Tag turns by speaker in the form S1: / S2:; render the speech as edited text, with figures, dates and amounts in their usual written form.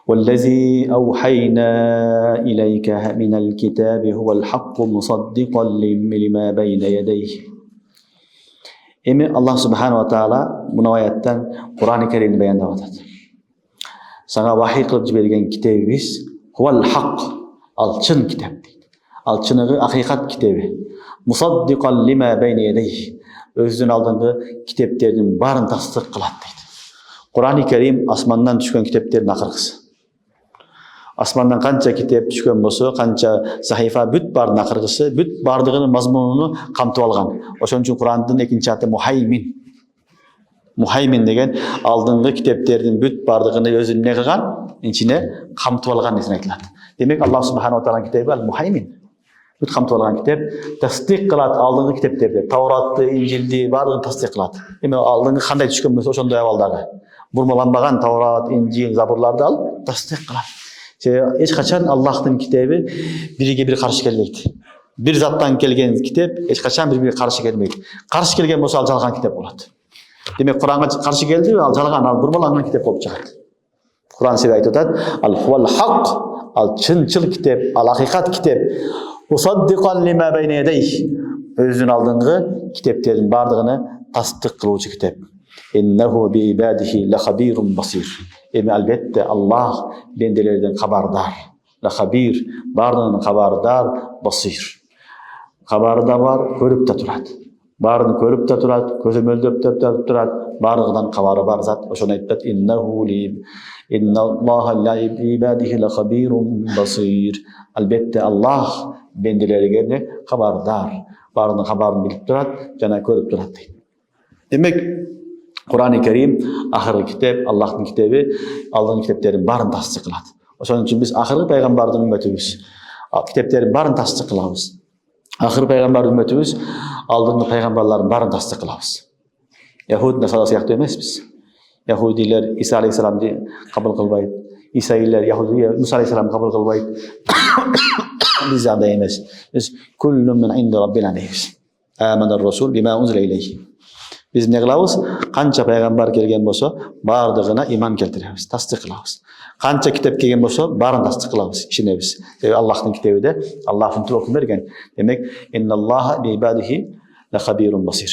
S1: والذي أوحينا إليك من الكتاب هو الحق مصدقا لما بين يديه. Эми Аллах Субхану ва Таала мына аяттан Кур'ан-ы Каримди баяндап атат. Сага вахий кылып жиберген китебибиз хуал хак, ал чын китеп дейт. Ал чыныгы акыйкат китеби. Мусаддикан лима байна ядейх. Өзүнүн алдыңкы китептердин баарын тасдык кылат дейт. Кур'ан-ы Карим асмандан түшкөн китептердин акыркысы. Асмандан канча китеп түшкөн болсо, канча сахифа бүт баардын акыркысы, бүт баардыгынын мазмунун камтып алган. Ошон үчүн Кур'андын экинчи аты Мухаймин. Мухаймин деген алдыңкы китептердин бүт баардыгын өзүнүн эмне кылган, ичине камтып алган десин айтылат. Демек Аллах Субхану ва Тааланын китеби ал Мухаймин. Бүт камтып алган китеп, тасдик кылат алдыңкы китептерди, Тауратты, Инжилди баардыгын тасдик кылат. Эми алдыңкы кандай түшкөн болсо ошондой абалдагы. Бурмаланбаган Таурат, Инжил, Забурларды ал тасдик кылат. Эч качан Аллахтын китеби бириге бир каршы келбейт. Бир заттан келген китеп эч качан бири-бирине каршы келбейт. Каршы келген болсо ал жалган китеп болот. Демек Куранга каршы келди, ал жалган, ал бурмаланган китеп болуп чыгат. Куран себеп айтып атат: "Ал хуал хак", ал чынчыл китеп, ал акыйкат китеп. Мусаддикан лима байна ядейх. Өзүнүн алдыңкы китептердин баардыгыны тасдык кылуучу китеп. Иннаху би ибадихи ла хабирун басир. Эми албетте Аллах бенделерден хабардар. Ла хабир, баардыгынан хабардар, басир. Хабары да бар, көрүп да турат. Баарын көрүп да турат, көзөмөлдөп да турат, баардыгынан хабары бар зат. Ошону айтат: "Иннаху ли инналлаха ла ибадихи ла хабирун басир." Албетте Аллах бенделерге хабардар. Баардыгынын хабарын билип турат, жана көрүп турат дейт. Демек Кур'ан-ы Карим ахыркы китеп, Аллахтын китеби, алдыңкы китептердин баарын тасдик кылат. Ошон үчүн биз ахыркы пайгамбардын үммөтүбүз. Китептердин баарын тасдик кылабыз. Ахыркы пайгамбардын үммөтүбүз, алдыңкы пайгамбарлардын баарын тасдик кылабыз. Яхуд насара сыяктуу эмеспиз. Яхудилер Иса алейхиссаламды кабыл кылбайт. Исаилер Муса алейхиссаламды кабыл кылбайт. Биз андай эмес. Биз куллун мин инди раббина дейбиз. Аманар расул бима унзила илейхи. Биз эмне кылабыз? Канча пайгамбар келген болсо, баардыгына иман келтиребиз, тасдик кылабыз. Канча китеп келген болсо, баарын тасдик кылабыз, ишенебиз. Аллахтын китебиде Аллах ушинтип окуп берген. Демек, инналлаха би ибадихи ла хабирун басир.